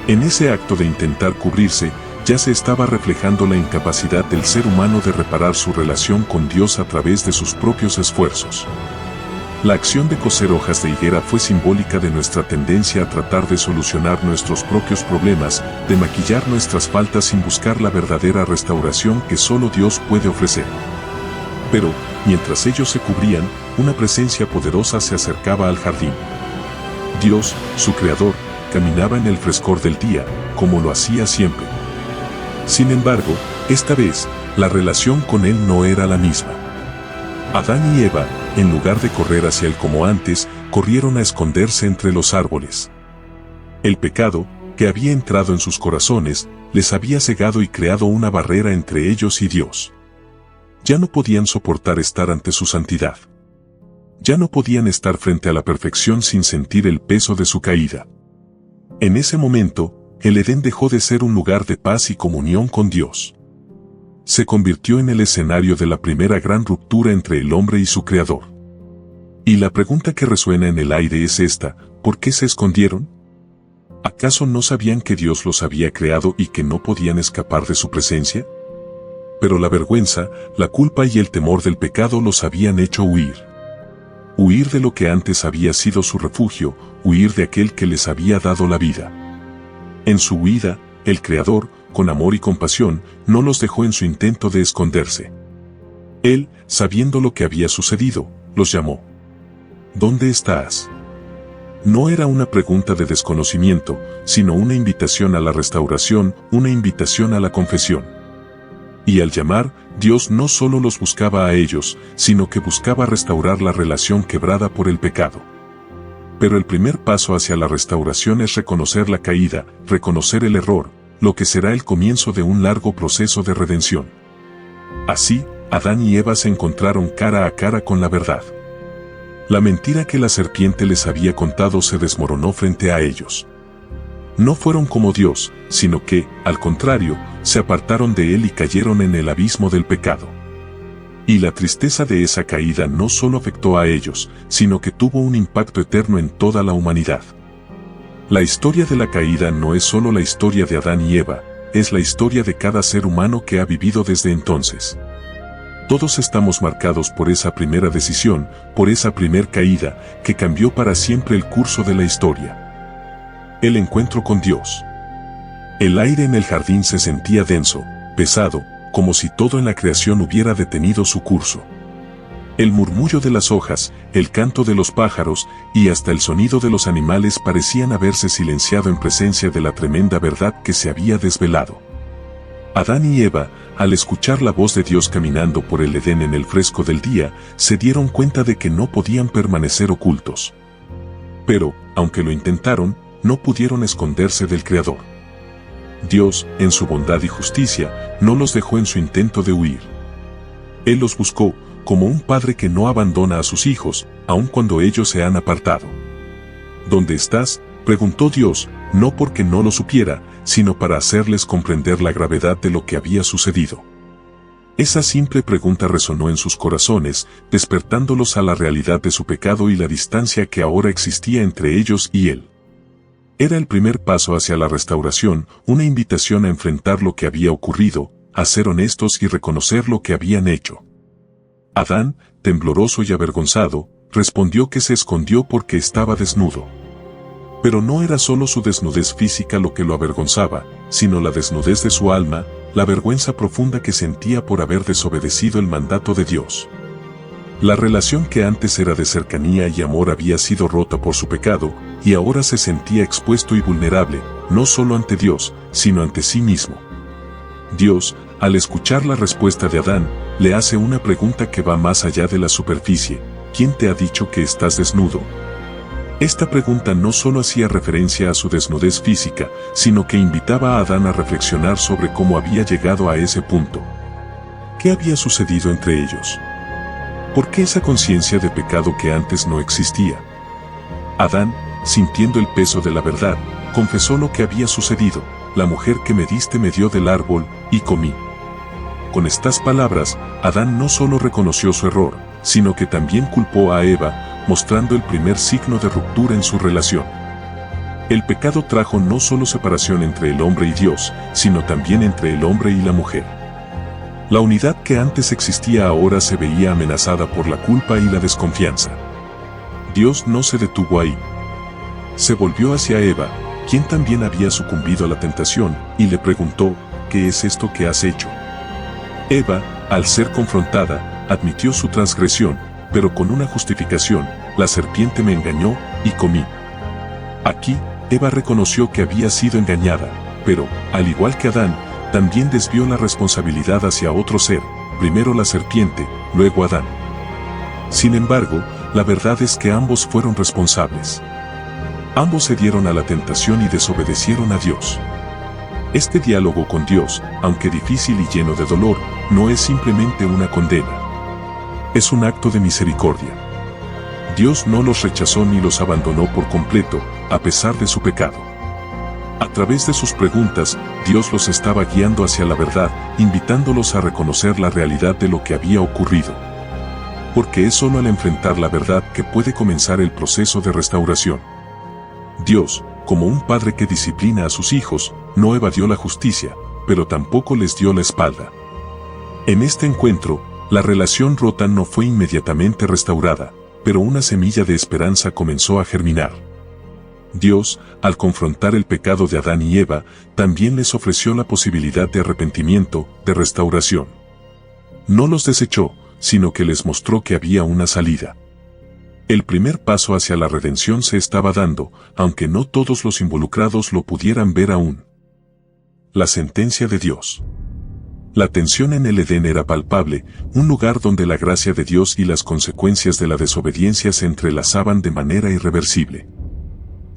En ese acto de intentar cubrirse, ya se estaba reflejando la incapacidad del ser humano de reparar su relación con Dios a través de sus propios esfuerzos. La acción de coser hojas de higuera fue simbólica de nuestra tendencia a tratar de solucionar nuestros propios problemas, de maquillar nuestras faltas sin buscar la verdadera restauración que solo Dios puede ofrecer. Pero, mientras ellos se cubrían, una presencia poderosa se acercaba al jardín. Dios, su creador, caminaba en el frescor del día, como lo hacía siempre. Sin embargo, esta vez, la relación con él no era la misma. Adán y Eva, en lugar de correr hacia él como antes, corrieron a esconderse entre los árboles. El pecado, que había entrado en sus corazones, les había cegado y creado una barrera entre ellos y Dios. Ya no podían soportar estar ante su santidad. Ya no podían estar frente a la perfección sin sentir el peso de su caída. En ese momento, el Edén dejó de ser un lugar de paz y comunión con Dios. Se convirtió en el escenario de la primera gran ruptura entre el hombre y su creador. Y la pregunta que resuena en el aire es esta: ¿por qué se escondieron? ¿Acaso no sabían que Dios los había creado y que no podían escapar de su presencia? Pero la vergüenza, la culpa y el temor del pecado los habían hecho huir. Huir de lo que antes había sido su refugio, huir de aquel que les había dado la vida. En su huida, el Creador, con amor y compasión, no los dejó en su intento de esconderse. Él, sabiendo lo que había sucedido, los llamó. ¿Dónde estás? No era una pregunta de desconocimiento, sino una invitación a la restauración, una invitación a la confesión. Y al llamar, Dios no solo los buscaba a ellos, sino que buscaba restaurar la relación quebrada por el pecado. Pero el primer paso hacia la restauración es reconocer la caída, reconocer el error, lo que será el comienzo de un largo proceso de redención. Así, Adán y Eva se encontraron cara a cara con la verdad. La mentira que la serpiente les había contado se desmoronó frente a ellos. No fueron como Dios, sino que, al contrario, se apartaron de Él y cayeron en el abismo del pecado. Y la tristeza de esa caída no solo afectó a ellos, sino que tuvo un impacto eterno en toda la humanidad. La historia de la caída no es solo la historia de Adán y Eva, es la historia de cada ser humano que ha vivido desde entonces. Todos estamos marcados por esa primera decisión, por esa primer caída, que cambió para siempre el curso de la historia. El encuentro con Dios. El aire en el jardín se sentía denso, pesado, como si todo en la creación hubiera detenido su curso. El murmullo de las hojas, el canto de los pájaros y hasta el sonido de los animales parecían haberse silenciado en presencia de la tremenda verdad que se había desvelado. Adán y Eva, al escuchar la voz de Dios caminando por el Edén en el fresco del día, se dieron cuenta de que no podían permanecer ocultos. Pero, aunque lo intentaron, no pudieron esconderse del Creador. Dios, en su bondad y justicia, no los dejó en su intento de huir. Él los buscó, como un padre que no abandona a sus hijos, aun cuando ellos se han apartado. ¿Dónde estás?, preguntó Dios, no porque no lo supiera, sino para hacerles comprender la gravedad de lo que había sucedido. Esa simple pregunta resonó en sus corazones, despertándolos a la realidad de su pecado y la distancia que ahora existía entre ellos y Él. Era el primer paso hacia la restauración, una invitación a enfrentar lo que había ocurrido, a ser honestos y reconocer lo que habían hecho. Adán, tembloroso y avergonzado, respondió que se escondió porque estaba desnudo. Pero no era solo su desnudez física lo que lo avergonzaba, sino la desnudez de su alma, la vergüenza profunda que sentía por haber desobedecido el mandato de Dios. La relación que antes era de cercanía y amor había sido rota por su pecado, y ahora se sentía expuesto y vulnerable, no solo ante Dios, sino ante sí mismo. Dios, al escuchar la respuesta de Adán, le hace una pregunta que va más allá de la superficie: ¿quién te ha dicho que estás desnudo? Esta pregunta no solo hacía referencia a su desnudez física, sino que invitaba a Adán a reflexionar sobre cómo había llegado a ese punto. ¿Qué había sucedido entre ellos? ¿Por qué esa conciencia de pecado que antes no existía? Adán, sintiendo el peso de la verdad, confesó lo que había sucedido: la mujer que me diste me dio del árbol, y comí. Con estas palabras, Adán no solo reconoció su error, sino que también culpó a Eva, mostrando el primer signo de ruptura en su relación. El pecado trajo no solo separación entre el hombre y Dios, sino también entre el hombre y la mujer. La unidad que antes existía ahora se veía amenazada por la culpa y la desconfianza. Dios no se detuvo ahí. Se volvió hacia Eva, quien también había sucumbido a la tentación, y le preguntó: ¿qué es esto que has hecho? Eva, al ser confrontada, admitió su transgresión, pero con una justificación: la serpiente me engañó, y comí. Aquí, Eva reconoció que había sido engañada, pero, al igual que Adán, también desvió la responsabilidad hacia otro ser, primero la serpiente, luego Adán. Sin embargo, la verdad es que ambos fueron responsables. Ambos cedieron a la tentación y desobedecieron a Dios. Este diálogo con Dios, aunque difícil y lleno de dolor, no es simplemente una condena. Es un acto de misericordia. Dios no los rechazó ni los abandonó por completo, a pesar de su pecado. A través de sus preguntas, Dios los estaba guiando hacia la verdad, invitándolos a reconocer la realidad de lo que había ocurrido. Porque es solo al enfrentar la verdad que puede comenzar el proceso de restauración. Dios, como un padre que disciplina a sus hijos, no evadió la justicia, pero tampoco les dio la espalda. En este encuentro, la relación rota no fue inmediatamente restaurada, pero una semilla de esperanza comenzó a germinar. Dios, al confrontar el pecado de Adán y Eva, también les ofreció la posibilidad de arrepentimiento, de restauración. No los desechó, sino que les mostró que había una salida. El primer paso hacia la redención se estaba dando, aunque no todos los involucrados lo pudieran ver aún. La sentencia de Dios. La tensión en el Edén era palpable, un lugar donde la gracia de Dios y las consecuencias de la desobediencia se entrelazaban de manera irreversible.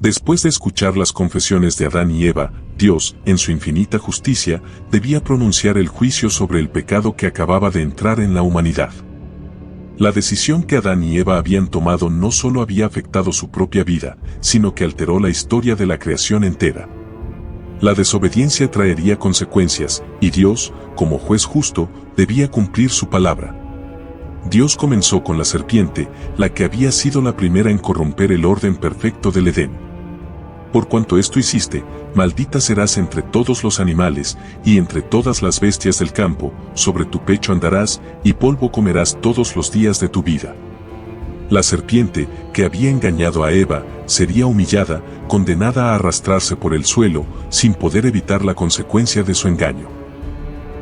Después de escuchar las confesiones de Adán y Eva, Dios, en su infinita justicia, debía pronunciar el juicio sobre el pecado que acababa de entrar en la humanidad. La decisión que Adán y Eva habían tomado no solo había afectado su propia vida, sino que alteró la historia de la creación entera. La desobediencia traería consecuencias, y Dios, como juez justo, debía cumplir su palabra. Dios comenzó con la serpiente, la que había sido la primera en corromper el orden perfecto del Edén. Por cuanto esto hiciste, maldita serás entre todos los animales, y entre todas las bestias del campo, sobre tu pecho andarás, y polvo comerás todos los días de tu vida. La serpiente, que había engañado a Eva, sería humillada, condenada a arrastrarse por el suelo, sin poder evitar la consecuencia de su engaño.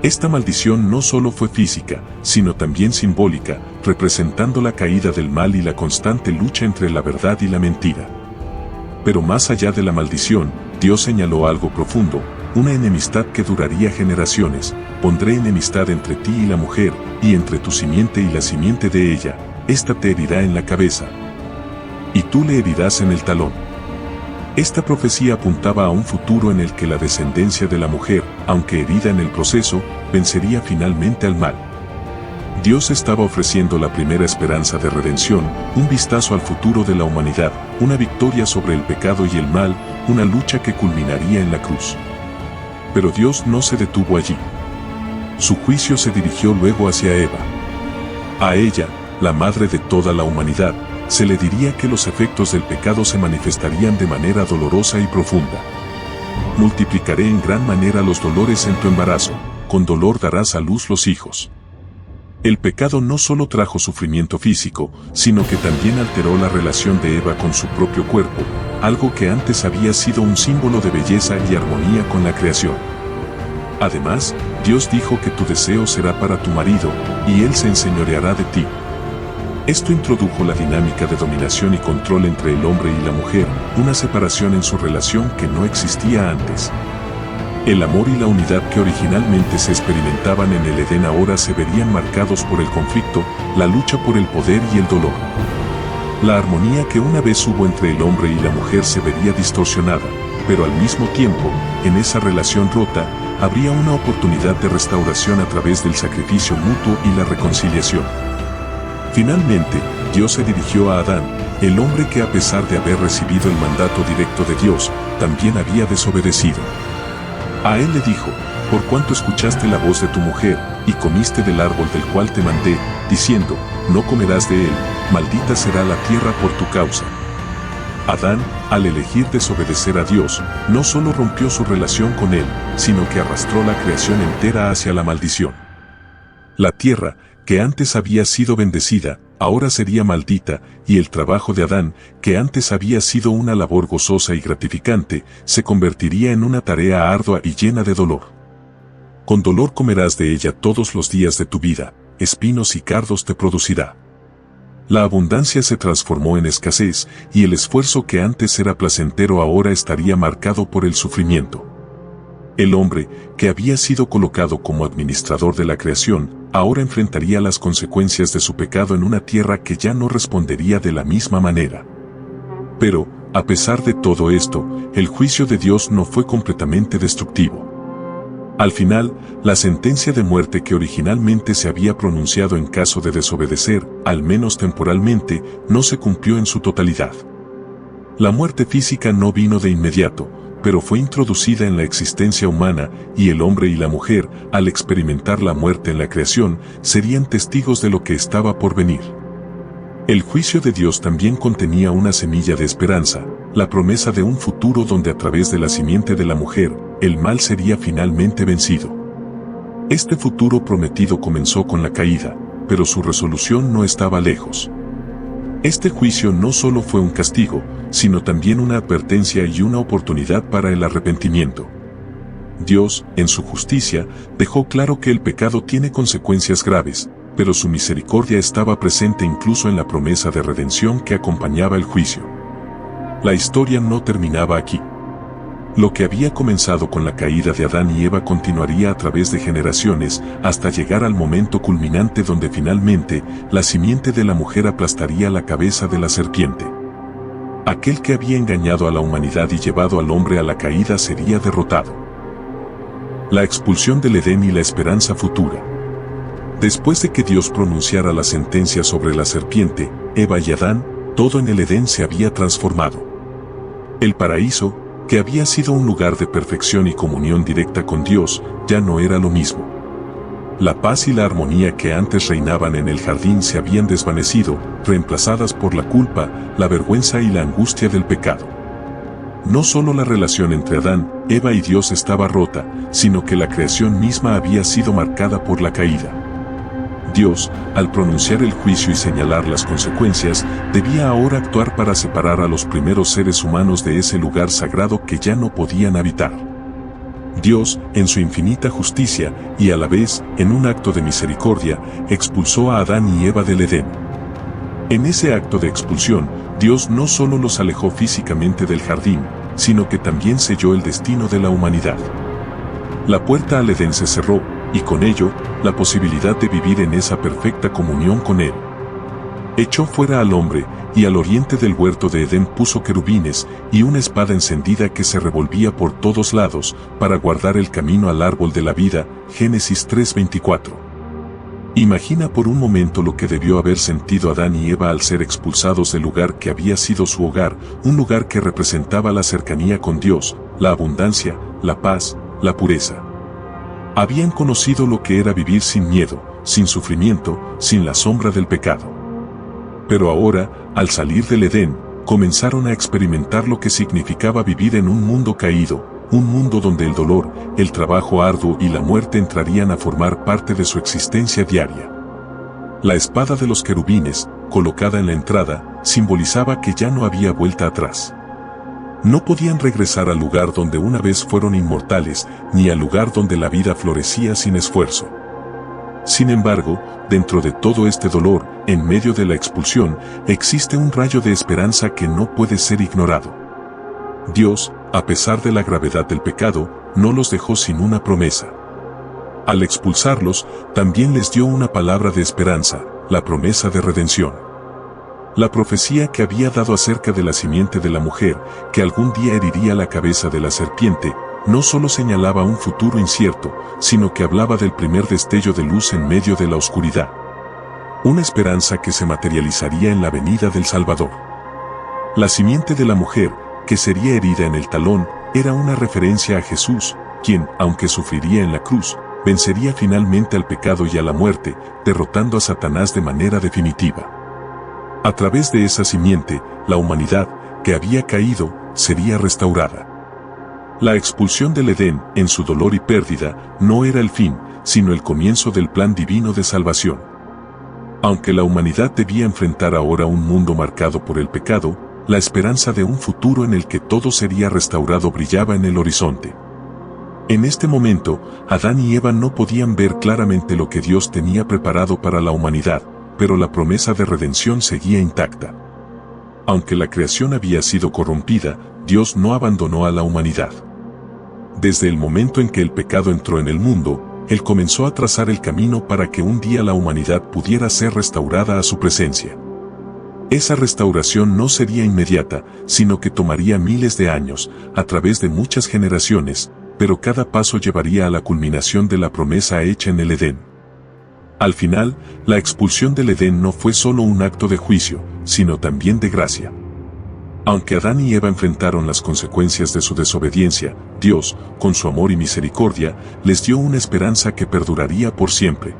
Esta maldición no solo fue física, sino también simbólica, representando la caída del mal y la constante lucha entre la verdad y la mentira. Pero más allá de la maldición, Dios señaló algo profundo, una enemistad que duraría generaciones. Pondré enemistad entre ti y la mujer, y entre tu simiente y la simiente de ella, ésta te herirá en la cabeza, y tú le herirás en el talón. Esta profecía apuntaba a un futuro en el que la descendencia de la mujer, aunque herida en el proceso, vencería finalmente al mal. Dios estaba ofreciendo la primera esperanza de redención, un vistazo al futuro de la humanidad, una victoria sobre el pecado y el mal, una lucha que culminaría en la cruz. Pero Dios no se detuvo allí. Su juicio se dirigió luego hacia Eva. A ella, la madre de toda la humanidad, se le diría que los efectos del pecado se manifestarían de manera dolorosa y profunda. Multiplicaré en gran manera los dolores en tu embarazo, con dolor darás a luz los hijos. El pecado no solo trajo sufrimiento físico, sino que también alteró la relación de Eva con su propio cuerpo, algo que antes había sido un símbolo de belleza y armonía con la creación. Además, Dios dijo que tu deseo será para tu marido, y él se enseñoreará de ti. Esto introdujo la dinámica de dominación y control entre el hombre y la mujer, una separación en su relación que no existía antes. El amor y la unidad que originalmente se experimentaban en el Edén ahora se verían marcados por el conflicto, la lucha por el poder y el dolor. La armonía que una vez hubo entre el hombre y la mujer se vería distorsionada, pero al mismo tiempo, en esa relación rota, habría una oportunidad de restauración a través del sacrificio mutuo y la reconciliación. Finalmente, Dios se dirigió a Adán, el hombre que a pesar de haber recibido el mandato directo de Dios, también había desobedecido. A él le dijo, por cuanto escuchaste la voz de tu mujer, y comiste del árbol del cual te mandé, diciendo, no comerás de él, maldita será la tierra por tu causa. Adán, al elegir desobedecer a Dios, no solo rompió su relación con él, sino que arrastró la creación entera hacia la maldición. La tierra, que antes había sido bendecida, ahora sería maldita, y el trabajo de Adán, que antes había sido una labor gozosa y gratificante, se convertiría en una tarea ardua y llena de dolor. Con dolor comerás de ella todos los días de tu vida, espinos y cardos te producirá. La abundancia se transformó en escasez, y el esfuerzo que antes era placentero ahora estaría marcado por el sufrimiento. El hombre, que había sido colocado como administrador de la creación, ahora enfrentaría las consecuencias de su pecado en una tierra que ya no respondería de la misma manera. Pero, a pesar de todo esto, el juicio de Dios no fue completamente destructivo. Al final, la sentencia de muerte que originalmente se había pronunciado en caso de desobedecer, al menos temporalmente, no se cumplió en su totalidad. La muerte física no vino de inmediato, pero fue introducida en la existencia humana, y el hombre y la mujer, al experimentar la muerte en la creación, serían testigos de lo que estaba por venir. El juicio de Dios también contenía una semilla de esperanza, la promesa de un futuro donde a través de la simiente de la mujer, el mal sería finalmente vencido. Este futuro prometido comenzó con la caída, pero su resolución no estaba lejos. Este juicio no solo fue un castigo, sino también una advertencia y una oportunidad para el arrepentimiento. Dios, en su justicia, dejó claro que el pecado tiene consecuencias graves, pero su misericordia estaba presente incluso en la promesa de redención que acompañaba el juicio. La historia no terminaba aquí. Lo que había comenzado con la caída de Adán y Eva continuaría a través de generaciones hasta llegar al momento culminante donde finalmente la simiente de la mujer aplastaría la cabeza de la serpiente. Aquel que había engañado a la humanidad y llevado al hombre a la caída sería derrotado. La expulsión del Edén y la esperanza futura. Después de que Dios pronunciara la sentencia sobre la serpiente, Eva y Adán, todo en el Edén se había transformado. El paraíso, que había sido un lugar de perfección y comunión directa con Dios, ya no era lo mismo. La paz y la armonía que antes reinaban en el jardín se habían desvanecido, reemplazadas por la culpa, la vergüenza y la angustia del pecado. No solo la relación entre Adán, Eva y Dios estaba rota, sino que la creación misma había sido marcada por la caída. Dios, al pronunciar el juicio y señalar las consecuencias, debía ahora actuar para separar a los primeros seres humanos de ese lugar sagrado que ya no podían habitar. Dios, en su infinita justicia, y a la vez, en un acto de misericordia, expulsó a Adán y Eva del Edén. En ese acto de expulsión, Dios no solo los alejó físicamente del jardín, sino que también selló el destino de la humanidad. La puerta al Edén se cerró, y con ello, la posibilidad de vivir en esa perfecta comunión con Él. Echó fuera al hombre, y al oriente del huerto de Edén puso querubines, y una espada encendida que se revolvía por todos lados, para guardar el camino al árbol de la vida, Génesis 3:24. Imagina por un momento lo que debió haber sentido Adán y Eva al ser expulsados del lugar que había sido su hogar, un lugar que representaba la cercanía con Dios, la abundancia, la paz, la pureza. Habían conocido lo que era vivir sin miedo, sin sufrimiento, sin la sombra del pecado. Pero ahora, al salir del Edén, comenzaron a experimentar lo que significaba vivir en un mundo caído, un mundo donde el dolor, el trabajo arduo y la muerte entrarían a formar parte de su existencia diaria. La espada de los querubines, colocada en la entrada, simbolizaba que ya no había vuelta atrás. No podían regresar al lugar donde una vez fueron inmortales, ni al lugar donde la vida florecía sin esfuerzo. Sin embargo, dentro de todo este dolor, en medio de la expulsión, existe un rayo de esperanza que no puede ser ignorado. Dios, a pesar de la gravedad del pecado, no los dejó sin una promesa. Al expulsarlos, también les dio una palabra de esperanza, la promesa de redención. La profecía que había dado acerca de la simiente de la mujer, que algún día heriría la cabeza de la serpiente, no solo señalaba un futuro incierto, sino que hablaba del primer destello de luz en medio de la oscuridad. Una esperanza que se materializaría en la venida del Salvador. La simiente de la mujer, que sería herida en el talón, era una referencia a Jesús, quien, aunque sufriría en la cruz, vencería finalmente al pecado y a la muerte, derrotando a Satanás de manera definitiva. A través de esa simiente, la humanidad, que había caído, sería restaurada. La expulsión del Edén, en su dolor y pérdida, no era el fin, sino el comienzo del plan divino de salvación. Aunque la humanidad debía enfrentar ahora un mundo marcado por el pecado, la esperanza de un futuro en el que todo sería restaurado brillaba en el horizonte. En este momento, Adán y Eva no podían ver claramente lo que Dios tenía preparado para la humanidad, pero la promesa de redención seguía intacta. Aunque la creación había sido corrompida, Dios no abandonó a la humanidad. Desde el momento en que el pecado entró en el mundo, Él comenzó a trazar el camino para que un día la humanidad pudiera ser restaurada a su presencia. Esa restauración no sería inmediata, sino que tomaría miles de años, a través de muchas generaciones, pero cada paso llevaría a la culminación de la promesa hecha en el Edén. Al final, la expulsión del Edén no fue solo un acto de juicio, sino también de gracia. Aunque Adán y Eva enfrentaron las consecuencias de su desobediencia, Dios, con su amor y misericordia, les dio una esperanza que perduraría por siempre.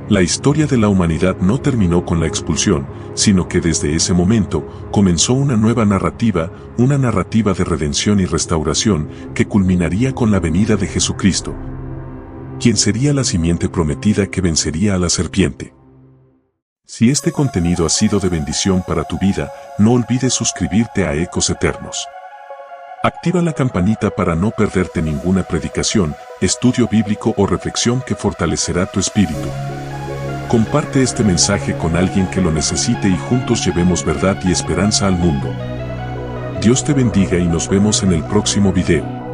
La historia de la humanidad no terminó con la expulsión, sino que desde ese momento comenzó una nueva narrativa, una narrativa de redención y restauración que culminaría con la venida de Jesucristo, quien sería la simiente prometida que vencería a la serpiente. Si este contenido ha sido de bendición para tu vida, no olvides suscribirte a Ecos Eternos. Activa la campanita para no perderte ninguna predicación, estudio bíblico o reflexión que fortalecerá tu espíritu. Comparte este mensaje con alguien que lo necesite y juntos llevemos verdad y esperanza al mundo. Dios te bendiga y nos vemos en el próximo video.